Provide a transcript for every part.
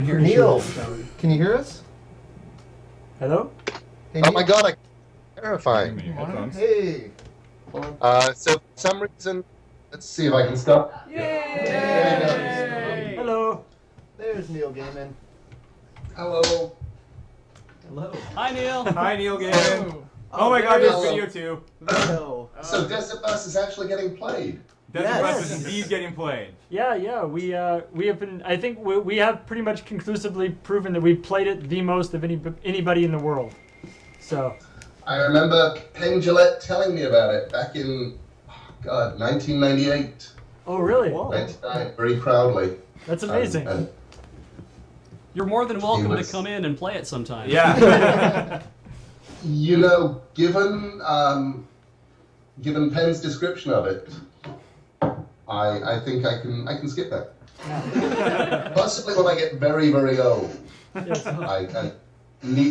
Neil, can you hear us? Hello? Hey, Oh Neil. my god, terrifying. Hey. So for some reason, let's see if I can stop. Yay! Hello. There's Neil Gaiman. Hello. Hello. Hi, Neil. Hi, Neil Gaiman. Oh my god, there's there's video too. Hello. So Desert Bus is actually getting played. Desert Bus Yes. is indeed getting played. Yeah. We have been. I think we have pretty much conclusively proven that we've played it the most of anybody in the world. So. I remember Penn Jillette telling me about it back in, 1998. Oh really? 99, very proudly. That's amazing. And You're more than welcome He to was- come in and play it sometime. Yeah. you know, given Penn's description of it, I think I can skip that. Possibly when I get very, very old. Yes. I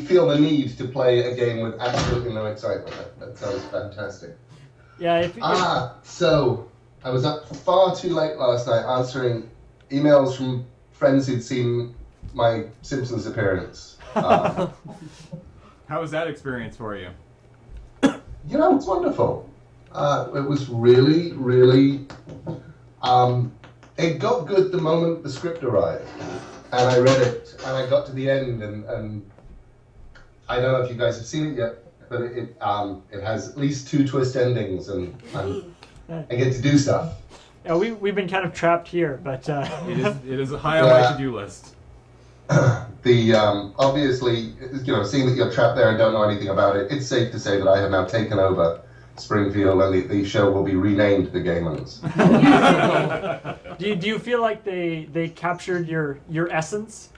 feel the need to play a game with absolutely no excitement. That sounds fantastic. Yeah. If So I was up far too late last night answering emails from friends who'd seen my Simpsons appearance. How was that experience for you? You know, it's wonderful. It was really, really. It got good the moment the script arrived, and I read it, and I got to the end, and I don't know if you guys have seen it yet, but it has at least 2 twist endings, and I get to do stuff. yeah, we've been kind of trapped here, but It is high on my to-do list. Obviously, seeing that you're trapped there and don't know anything about it, it's safe to say that I have now taken over Springfield, and the show will be renamed The Gaimans. do you feel like they captured your essence,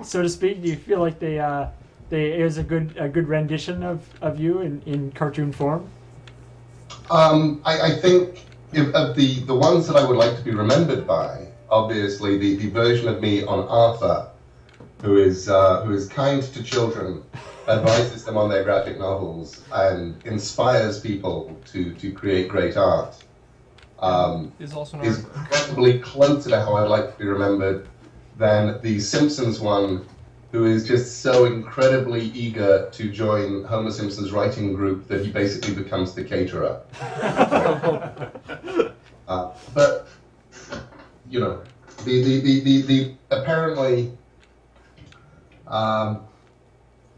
so to speak? Do you feel like it was a good rendition of you in cartoon form? I think of the ones that I would like to be remembered by, obviously the version of me on Arthur, who is kind to children, advises them on their graphic novels, and inspires people to create great art. Is also an Is probably closer to how I'd like to be remembered than the Simpsons one, who is just so incredibly eager to join Homer Simpson's writing group that he basically becomes the caterer. But the apparently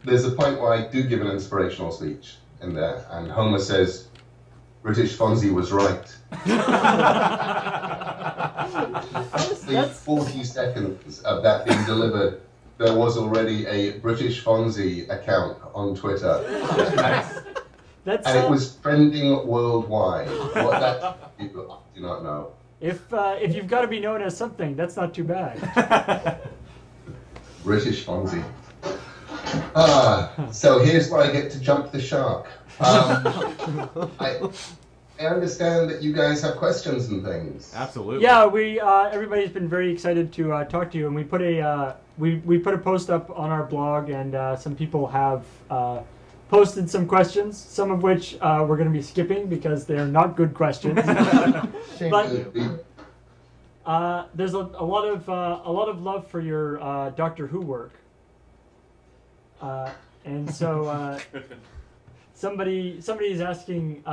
there's a point where I do give an inspirational speech in there, and Homer says, "British Fonzie was right." The 40 seconds of that being delivered, there was already a British Fonzie account on Twitter. That's And it was trending worldwide. What that people I do not know. if you've got to be known as something, that's not too bad. British Fonzie. So here's where I get to jump the shark. I understand that you guys have questions and things. Absolutely. Yeah, we everybody's been very excited to talk to you, and we put a we put a post up on our blog, and some people have posted some questions, some of which we're going to be skipping because they're not good questions. But there's a lot of love for your Doctor Who work, and so somebody is asking.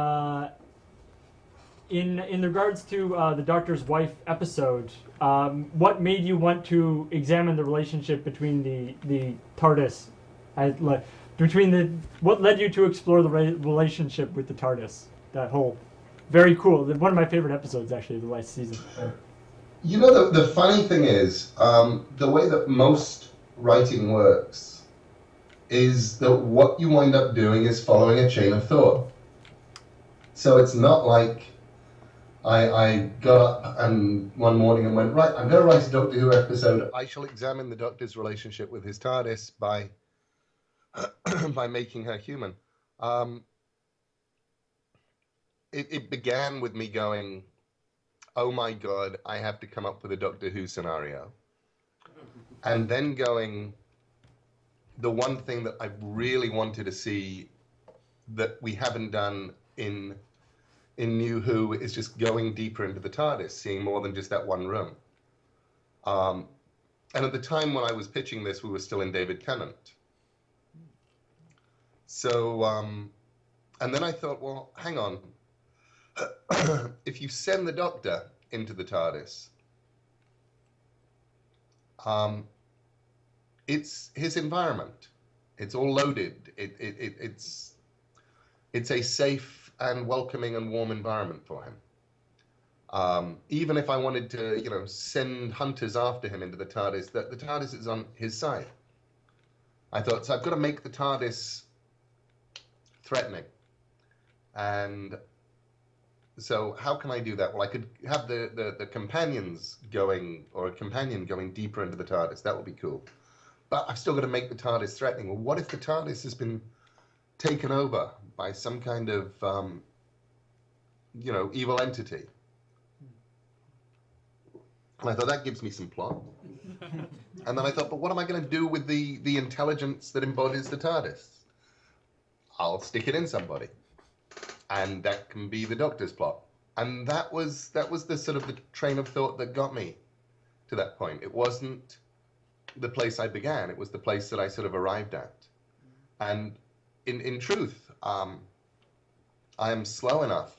In regards to the Doctor's Wife episode, what made you want to examine the relationship between the TARDIS, what led you to explore the relationship with the TARDIS? That whole, very cool. One of my favorite episodes actually of the last season. You know, the funny thing is, the way that most writing works is that what you wind up doing is following a chain of thought. So it's not like I got up and one morning and went, right, I'm going to write a Doctor Who episode. I shall examine the Doctor's relationship with his TARDIS by by making her human. It began with me going, oh my God, I have to come up with a Doctor Who scenario. And then going, the one thing that I really wanted to see that we haven't done in New Who is just going deeper into the TARDIS, seeing more than just that one room. And at the time when I was pitching this, we were still in David Tennant. So, and then I thought, well, hang on. If you send the Doctor into the TARDIS, it's his environment. It's all loaded. It's a safe and welcoming and warm environment for him. Even if I wanted to, you know, send hunters after him into the TARDIS, the TARDIS is on his side. I thought, so I've got to make the TARDIS threatening. And so how can I do that? Well, I could have the companions going, or a companion going deeper into the TARDIS. That would be cool. But I've still got to make the TARDIS threatening. Well, what if the TARDIS has been taken over by some kind of, you know, evil entity? And I thought, that gives me some plot. And then I thought, but what am I going to do with the intelligence that embodies the TARDIS? I'll stick it in somebody. And that can be the Doctor's plot. And that was the sort of the train of thought that got me to that point. It wasn't the place I began. It was the place that I sort of arrived at. And in truth, I am slow enough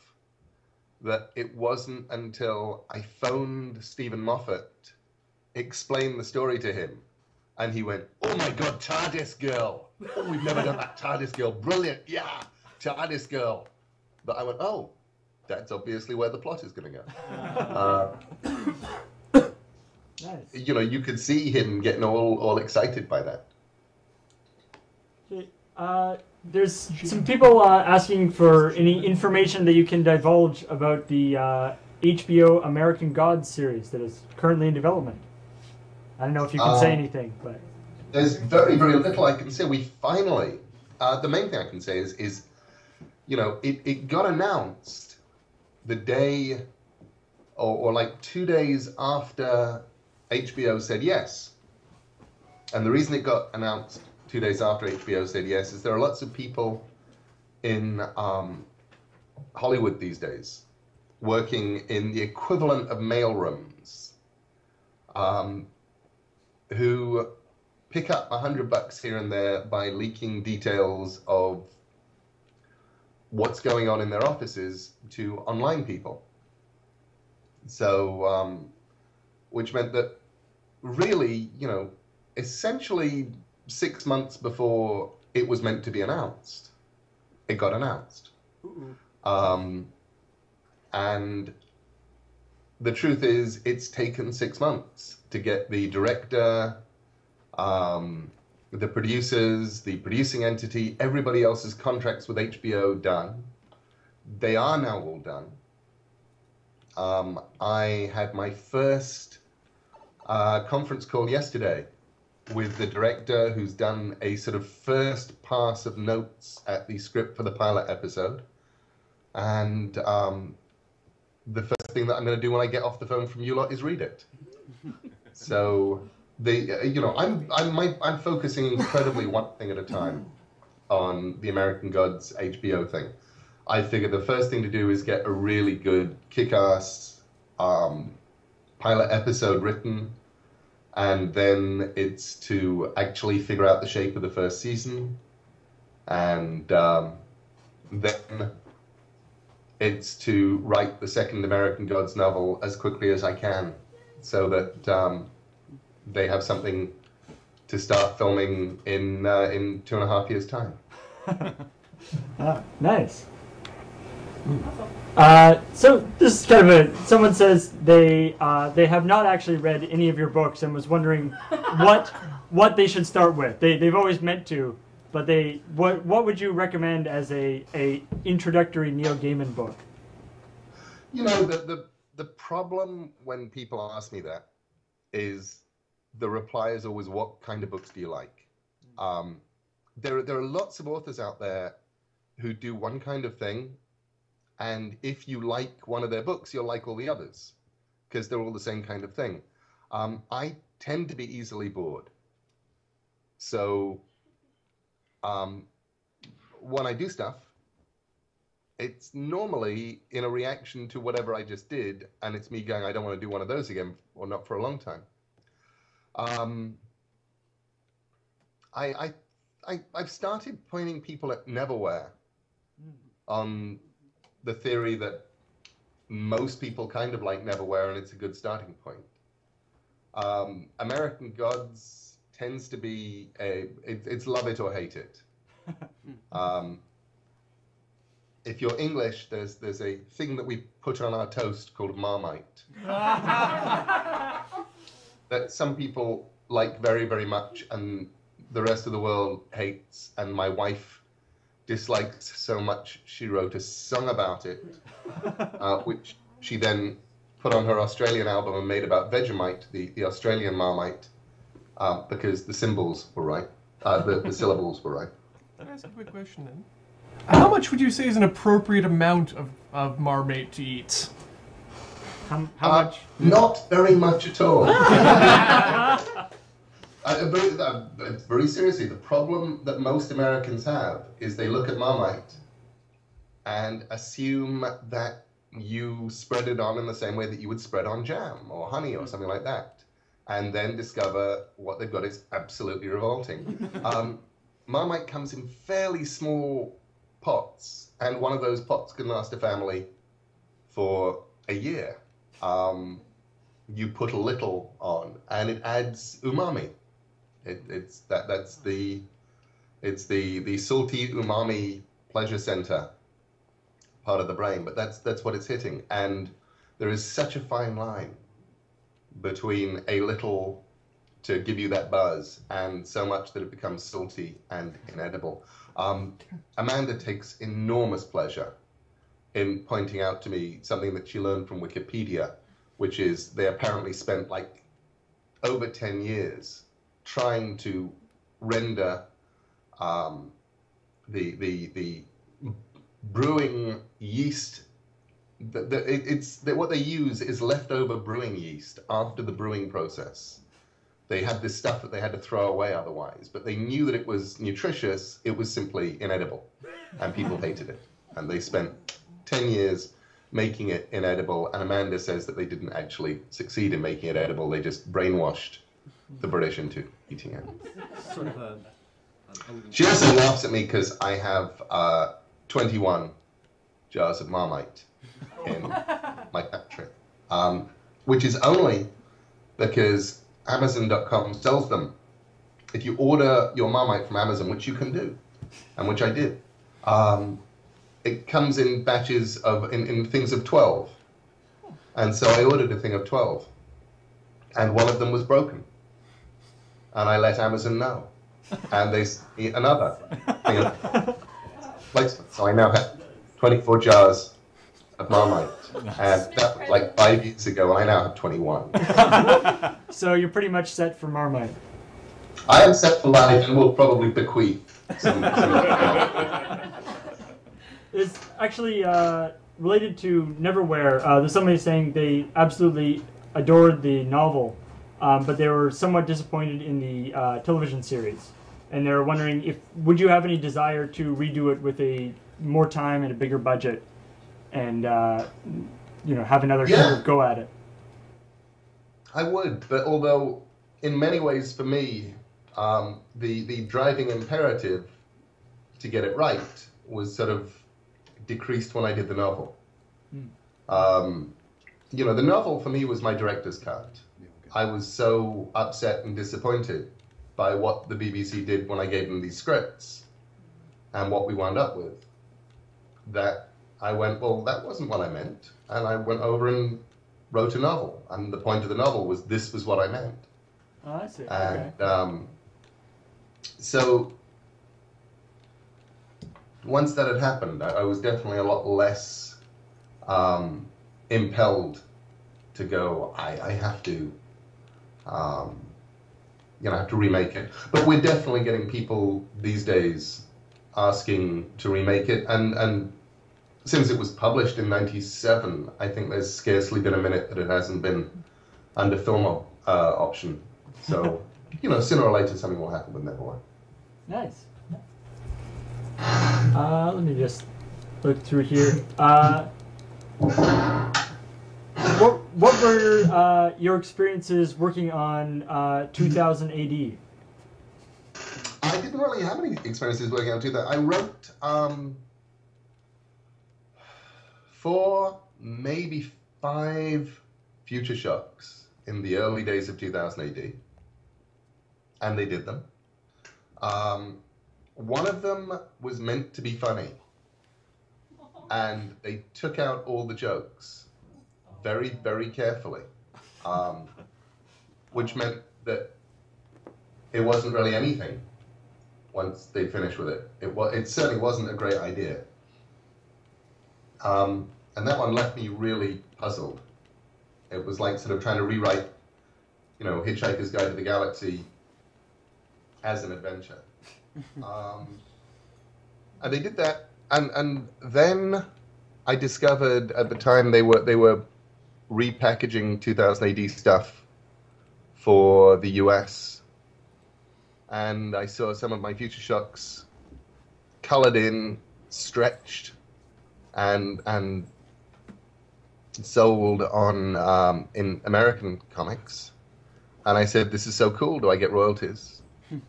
that it wasn't until I phoned Stephen Moffat, explained the story to him, and he went, "Oh my God, TARDIS girl! Oh, we've never done that, TARDIS girl, brilliant, yeah, TARDIS girl." But I went, "Oh, that's obviously where the plot is going to go." Nice. You know, you could see him getting all excited by that. Okay, there's some people asking for any information that you can divulge about the HBO American Gods series that is currently in development. I don't know if you can say anything, but there's very, very little I can say. We finally, the main thing I can say is you know, it got announced the day, or like 2 days after HBO said yes. And the reason it got announced 2 days after HBO said yes is there are lots of people in Hollywood these days working in the equivalent of mailrooms who pick up $100 here and there by leaking details of what's going on in their offices to online people. So, which meant that really, you know, essentially 6 months before it was meant to be announced, it got announced. And the truth is, it's taken 6 months to get the director, the producers, the producing entity, everybody else's contracts with HBO done. They are now all done. I had my first conference call yesterday with the director, who's done a sort of first pass of notes at the script for the pilot episode. And the first thing that I'm going to do when I get off the phone from you lot is read it. So you know, I'm focusing incredibly one thing at a time on the American Gods HBO thing. I figured the first thing to do is get a really good kick-ass pilot episode written, and then it's to actually figure out the shape of the first season, and then it's to write the second American Gods novel as quickly as I can, so that they have something to start filming in 2.5 years' time. Nice. So this is kind of someone says they have not actually read any of your books and was wondering what they should start with. They've always meant to, but what would you recommend as a introductory Neil Gaiman book? You know, the problem when people ask me that is the reply is always, what kind of books do you like? There are lots of authors out there who do one kind of thing, and if you like one of their books, you'll like all the others, because they're all the same kind of thing. I tend to be easily bored. So when I do stuff, it's normally in a reaction to whatever I just did, and it's me going, I don't want to do one of those again, or not for a long time. Um, I've started pointing people at Neverwhere on the theory that most people kind of like Neverwhere, and it's a good starting point. American Gods tends to be it's love it or hate it. If you're English, there's a thing that we put on our toast called Marmite that some people like very, very much, and the rest of the world hates. And my wife dislikes so much she wrote a song about it, which she then put on her Australian album and made about Vegemite, the Australian Marmite, because the symbols were right, the syllables were right. Let me ask a quick question then. How much would you say is an appropriate amount of Marmite to eat? How much? Not very much at all. Very seriously, the problem that most Americans have is they look at Marmite and assume that you spread it on in the same way that you would spread on jam or honey or something like that, and then discover what they've got is absolutely revolting. Marmite comes in fairly small pots, and one of those pots can last a family for a year. You put a little on, and it adds umami. It's the salty umami pleasure center part of the brain, but that's what it's hitting. And there is such a fine line between a little to give you that buzz and so much that it becomes salty and inedible. Amanda takes enormous pleasure in pointing out to me something that she learned from Wikipedia, which is they apparently spent like over 10 years trying to render the brewing yeast. What they use is leftover brewing yeast after the brewing process. They had this stuff that they had to throw away otherwise, but they knew that it was nutritious. It was simply inedible, and people hated it. And they spent 10 years making it inedible, and Amanda says that they didn't actually succeed in making it edible. They just brainwashed the British into eating it. Sort of a She also laughs at me because I have 21 jars of Marmite in my factory, which is only because Amazon.com sells them. If you order your Marmite from Amazon, which you can do, and which I did, it comes in batches in things of 12. And so I ordered a thing of 12. And one of them was broken. And I let Amazon know. And they sent me another thing of replacement. So I now have 24 jars of Marmite. And that was like 5 years ago, and I now have 21. So you're pretty much set for Marmite. I am set for life and will probably bequeath some It's actually related to Neverwhere. There's somebody saying they absolutely adored the novel, but they were somewhat disappointed in the television series. And they were wondering would you have any desire to redo it with more time and a bigger budget, and have another sort of go at it. I would, but although in many ways for me, the driving imperative to get it right was sort of decreased when I did the novel. The novel for me was my director's cut. I was so upset and disappointed by what the BBC did when I gave them these scripts and what we wound up with, that I went, well, that wasn't what I meant. And I went over and wrote a novel. And the point of the novel was this was what I meant. Oh, I see. And Okay. So once that had happened, I was definitely a lot less impelled to go, I have to, have to remake it. But we're definitely getting people these days asking to remake it. And since it was published in '97, I think there's scarcely been a minute that it hasn't been under film option. So, sooner or later something will happen with Neverwinter. Nice. Let me just look through here. what were your experiences working on 2000 AD? I didn't really have any experiences working on 2000. I wrote 4, maybe 5 Future Shocks in the early days of 2000 AD, and they did them. One of them was meant to be funny, and they took out all the jokes very, very carefully, which meant that it wasn't really anything once they finished with it. It certainly wasn't a great idea. And that one left me really puzzled. It was like sort of trying to rewrite, you know, Hitchhiker's Guide to the Galaxy as an adventure. And they did that, and then I discovered at the time they were repackaging 2000 AD stuff for the US, and I saw some of my Future Shocks colored in, stretched, and sold on in American comics, and I said, "This is so cool. Do I get royalties?"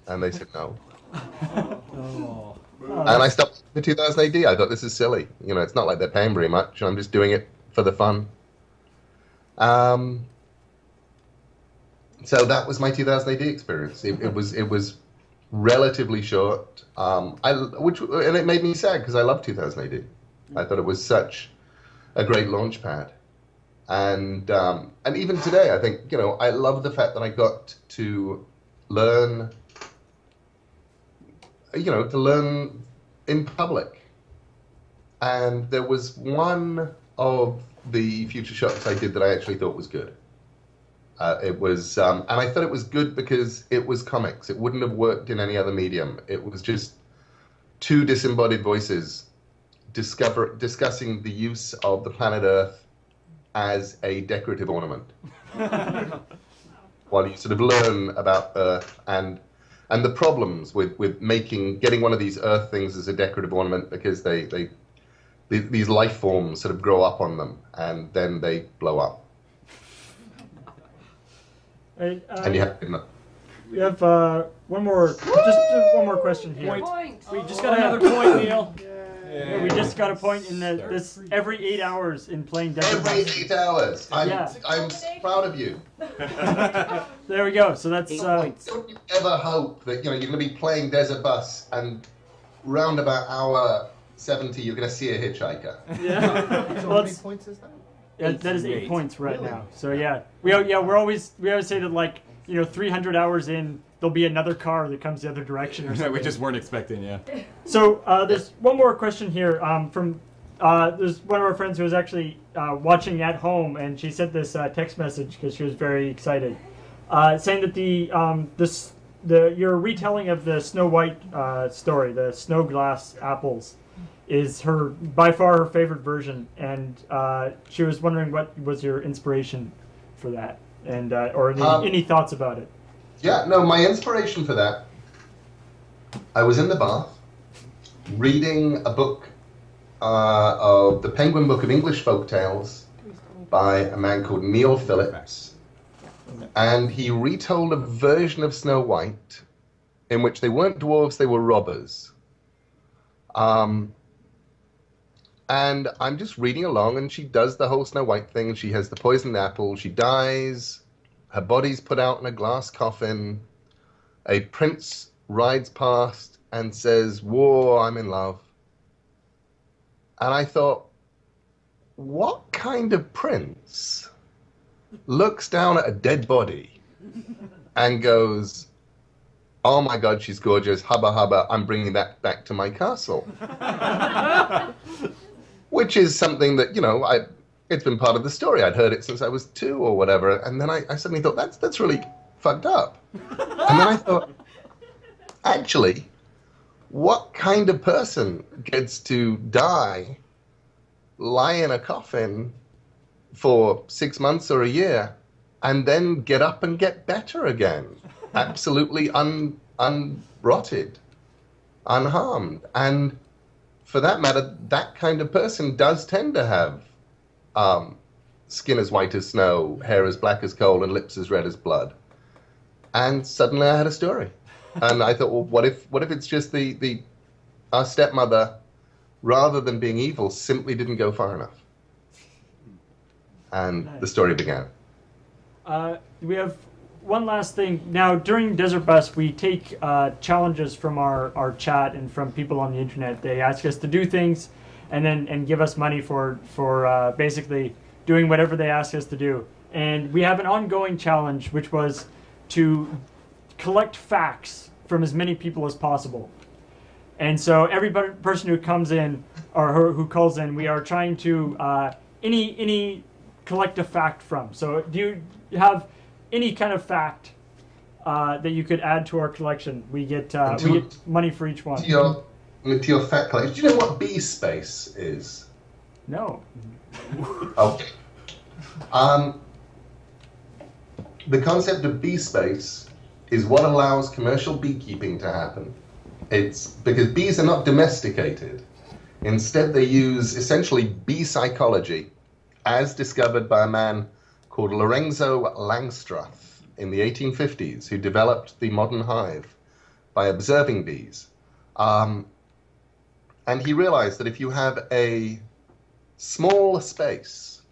And they said no. Oh. And I stopped for 2000 AD. I thought, this is silly. You know, it's not like they're paying very much. I'm just doing it for the fun. So that was my 2000 AD experience. It was relatively short. And it made me sad because I love 2000 AD. I thought it was such a great launch pad. And even today, I think, you know, I love the fact that I got to learn, you know, to learn in public. And there was one of the Future Shocks I did that I actually thought was good. It was, and I thought it was good because it was comics. It wouldn't have worked in any other medium. It was just 2 disembodied voices discussing the use of the planet Earth as a decorative ornament. While you sort of learn about Earth and the problems with getting one of these Earth things as a decorative ornament, because these life forms sort of grow up on them and then they blow up. Right, And you have we have one more question here. Point. We just got another point, Neil. Yeah, we just got a point in that this every 8 hours in playing Desert every Bus. 8 hours. I'm Yeah. proud of you. There we go. So that's Don't you ever hope that, you know, you're going to be playing Desert Bus and round about hour 70 you're going to see a hitchhiker. yeah. So Well, how many it's- points is that? Yeah, that is 8 8. points right Really? now. So yeah, we always say that, like, you know, 300 hours in, there'll be another car that comes the other direction or something. We just weren't expecting, yeah. So there's one more question here from there's one of our friends who was actually watching at home, and she sent this text message because she was very excited, saying that your retelling of the Snow White story, the Snow Glass Apples, is by far her favorite version, and she was wondering what was your inspiration for that, and or any thoughts about it. Yeah, no, my inspiration for that, I was in the bath reading a book of the Penguin Book of English Folk Tales by a man called Neil Phillips, and he retold a version of Snow White in which they weren't dwarves, they were robbers. And I'm just reading along, and she does the whole Snow White thing, and she has the poisoned apple, she dies, her body's put out in a glass coffin, a prince rides past and says, "Whoa, I'm in love." And I thought, what kind of prince looks down at a dead body and goes, "Oh my God, she's gorgeous, hubba hubba, I'm bringing that back to my castle"? Which is something that, you know, it's been part of the story. I'd heard it since I was 2 or whatever, and then I suddenly thought, that's really fucked up. And then I thought, actually, what kind of person gets to die, lie in a coffin for 6 months or a year, and then get up and get better again, absolutely unrotted, unharmed? And for that matter, that kind of person does tend to have skin as white as snow, hair as black as coal, and lips as red as blood. And suddenly I had a story. And I thought, well, what if it's just our stepmother, rather than being evil, simply didn't go far enough? And the story began. We have one last thing. Now, during Desert Bus, we take challenges from our chat and from people on the internet. They ask us to do things and give us money for basically doing whatever they ask us to do. And we have an ongoing challenge, which was to collect facts from as many people as possible. And so every person who comes in or who calls in, we are trying to any collect a fact from. So do you have any kind of fact that you could add to our collection? We get money for each one. To your fact collection, do you know what B space is? No. Okay. The concept of bee space is what allows commercial beekeeping to happen. It's because bees are not domesticated. Instead, they use essentially bee psychology, as discovered by a man called Lorenzo Langstrath in the 1850s, who developed the modern hive by observing bees. And he realized that if you have a small space,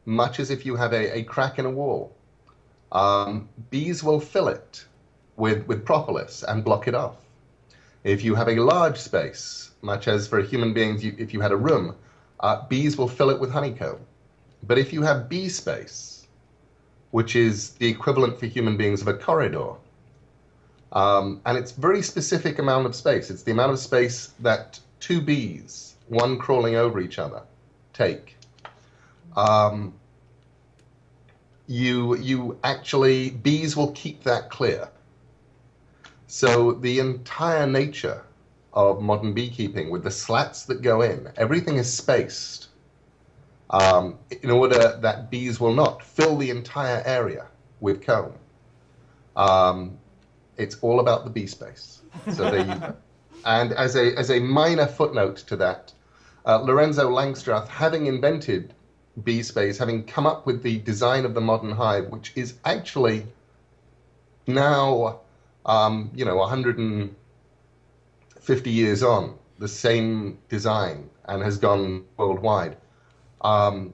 much as if you have a crack in a wall, bees will fill it with propolis and block it off. If you have a large space, much as for human beings, if you had a room, bees will fill it with honeycomb. But if you have bee space, which is the equivalent for human beings of a corridor, and it's a very specific amount of space. It's the amount of space that two bees, one crawling over each other, take. Bees will keep that clear. So the entire nature of modern beekeeping, with the slats that go in, everything is spaced in order that bees will not fill the entire area with comb. It's all about the bee space. So there you go. And as a minor footnote to that, Lorenzo Langstrath, having invented bee space, having come up with the design of the modern hive, which is actually now, 150 years on, the same design, and has gone worldwide, got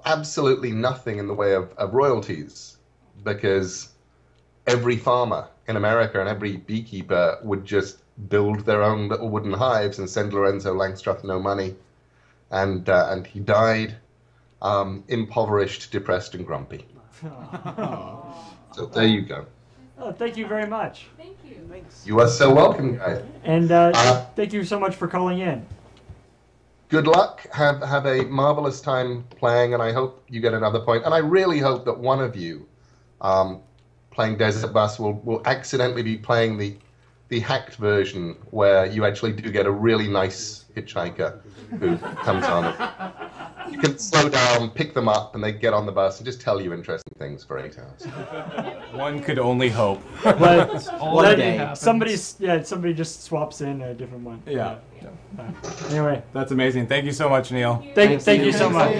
absolutely nothing in the way of royalties, because every farmer in America and every beekeeper would just build their own little wooden hives and send Lorenzo Langstrath no money. And he died impoverished, depressed, and grumpy. So there you go. Oh, thank you very much. Thank you. Thanks. You are so welcome, guys. And thank you so much for calling in. Good luck. Have a marvelous time playing, and I hope you get another point. And I really hope that one of you playing Desert Bus will accidentally be playing the hacked version, where you actually do get a really nice hitchhiker who comes on. You can slow down, pick them up, and they get on the bus and just tell you interesting things for 8 hours. One could only hope. Somebody just swaps in a different one. Yeah. Anyway, That's amazing. Thank you so much, Neil. thank you so much.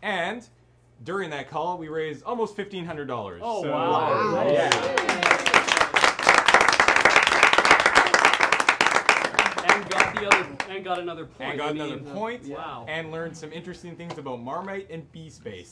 And during that call, we raised almost $1,500. Oh, wow. Yeah. And got another point. And got another point. Wow. And learned some interesting things about Marmite and bee space.